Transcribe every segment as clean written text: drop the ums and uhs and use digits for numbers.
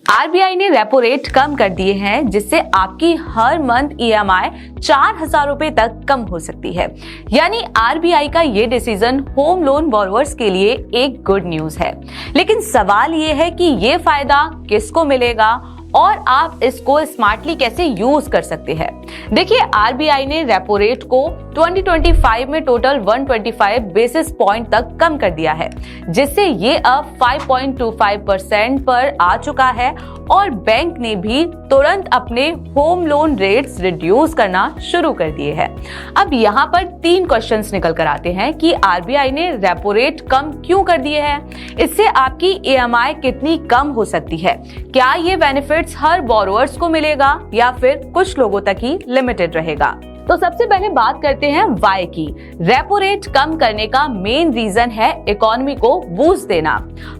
RBI ने repo rate कम कर दिए हैं, जिससे आपकी हर मंथ ईएमआई 4,000 रुपए तक कम हो सकती है। यानी आरबीआई का ये डिसीजन होम लोन बोरोवर्स के लिए एक गुड न्यूज है। लेकिन सवाल ये है कि ये फायदा किसको मिलेगा और आप इसको स्मार्टली कैसे यूज कर सकते हैं। देखिए, आरबीआई ने रेपो रेट को 2025 में टोटल 125 बेसिस पॉइंट तक कम कर दिया है, जिससे ये अब 5.25% पर आ चुका है और बैंक ने भी तुरंत अपने होम लोन रेट्स रिड्यूस करना शुरू कर दिए हैं। अब यहाँ पर 3 क्वेश्चंस निकल कर आते हैं कि आरबीआई ने रेपो रेट कम क्यों कर दिए हैं, इससे आपकी ईएमआई कितनी कम हो सकती है, क्या ये बेनिफिट्स हर बोरोवर्स को मिलेगा या फिर कुछ लोगों तक ही लिमिटेड रहेगा। तो सबसे पहले बात करते हैं वाई की। रेपो रेट कम करने का मेन रीजन है इकोनॉमी को बूस्ट देना,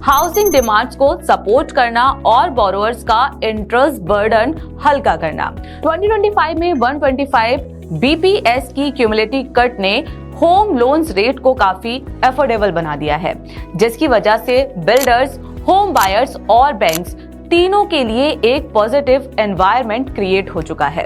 हाउसिंग डिमांड्स को सपोर्ट करना और बोरोवर्स का इंटरेस्ट बर्डन हल्का करना। 2025 में 125 बीपीएस की क्यूमुलेटिव कट ने होम लोन्स रेट को काफी अफोर्डेबल बना दिया है, जिसकी वजह से बिल्डर्स, होम बायर्स और बैंक्स तीनों के लिए एक पॉजिटिव एनवायरनमेंट क्रिएट हो चुका है।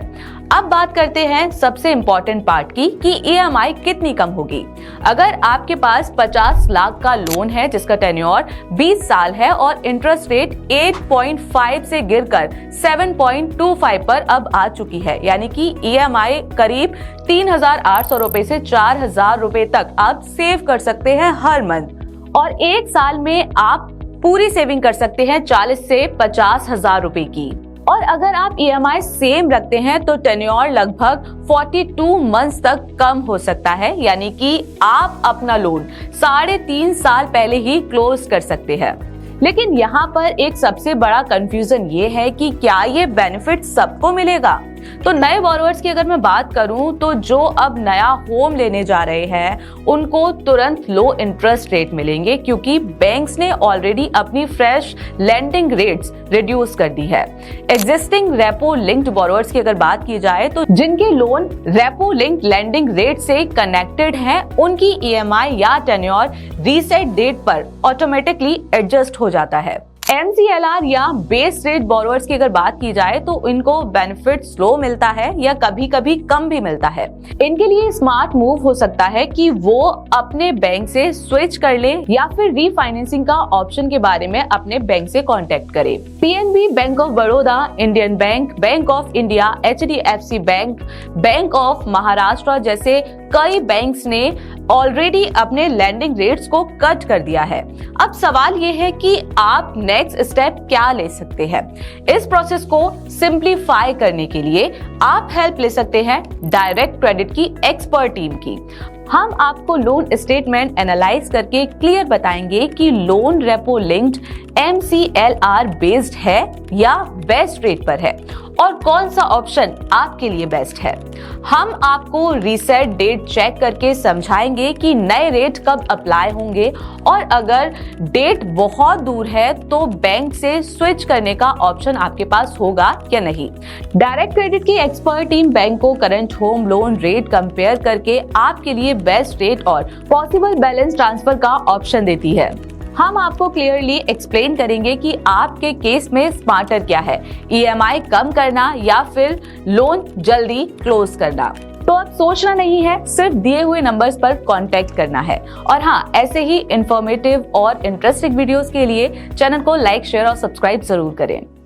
अब बात करते हैं सबसे इंपॉर्टेंट पार्ट की कि ईएमआई कितनी कम होगी। अगर आपके पास 50 लाख का लोन है जिसका टेन्योर 20 साल है और इंटरेस्ट रेट 8.5 से गिरकर 7.25 पर अब आ चुकी है, यानी कि ईएमआई करीब 3,800 रुपए से 4,000 रुपए तक आप सेव कर सकते हैं हर मंथ, और एक साल में आप पूरी सेविंग कर सकते हैं 40 से 50,000 रुपए की। और अगर आप ईएमआई सेम रखते हैं तो टेन्योर लगभग 42 मंथ्स तक कम हो सकता है, यानी कि आप अपना लोन 3.5 साल पहले ही क्लोज कर सकते हैं। लेकिन यहाँ पर एक सबसे बड़ा कंफ्यूजन ये है कि क्या ये बेनिफिट सबको मिलेगा। तो नए बोरोवर्स की अगर मैं बात करूं तो जो अब नया होम लेने जा रहे हैं उनको तुरंत लो इंटरेस्ट रेट मिलेंगे, क्योंकि बैंक्स ने ऑलरेडी अपनी फ्रेश लेंडिंग रेट्स रिड्यूस कर दी है। एग्जिस्टिंग रेपो लिंक्ड बोरोवर्स की अगर बात की जाए तो जिनके loan repo linked lending rate से कनेक्टेड हैं, उनकी ईएमआई या टेन्योर रीसेट डेट पर ऑटोमेटिकली एडजस्ट हो जाता है। एमसीएलआर या बेस रेट बोरोवर्स की अगर बात की जाए तो इनको बेनिफिट स्लो मिलता है या कभी कभी कम भी मिलता है। इनके लिए स्मार्ट मूव हो सकता है कि वो अपने बैंक से स्विच कर ले या फिर रीफाइनेंसिंग का ऑप्शन के बारे में अपने बैंक से कांटेक्ट करे। PNB, bank of Baroda, Indian bank, bank of India, HDFC bank, bank of Maharashtra जैसे कई बैंक्स ने ऑलरेडी अपने लैंडिंग रेट्स को कट कर दिया है। अब सवाल ये है कि आप नेक्स्ट स्टेप क्या ले सकते हैं। इस प्रोसेस को सिंप्लीफाई करने के लिए आप हेल्प ले सकते हैं डायरेक्ट क्रेडिट की एक्सपर्ट टीम की। हम आपको लोन स्टेटमेंट एनालाइज करके क्लियर बताएंगे कि loan repo linked MCLR based है या बेस्ट रेट पर है और कौन सा ऑप्शन आपके लिए बेस्ट है। हम आपको रीसेट डेट चेक करके समझाएंगे कि नए रेट कब अप्लाई होंगे और अगर डेट बहुत दूर है तो बैंक से स्विच करने का ऑप्शन आपके पास होगा या नहीं। डायरेक्ट क्रेडिट की एक्सपर्ट टीम बैंक को current home loan rate compare करके आपके लिए बेस्ट रेट और पॉसिबल बैलेंस ट्रांसफर का ऑप्शन देती है। हम आपको क्लियरली एक्सप्लेन करेंगे कि आपके केस में स्मार्टर क्या है, ईएमआई कम करना या फिर लोन जल्दी क्लोज करना। तो अब सोचना नहीं है, सिर्फ दिए हुए नंबर्स पर कांटेक्ट करना है। और हाँ, ऐसे ही इंफॉर्मेटिव और इंटरेस्टिंग वीडियोस के लिए चैनल को लाइक, शेयर और सब्सक्राइब जरूर करें।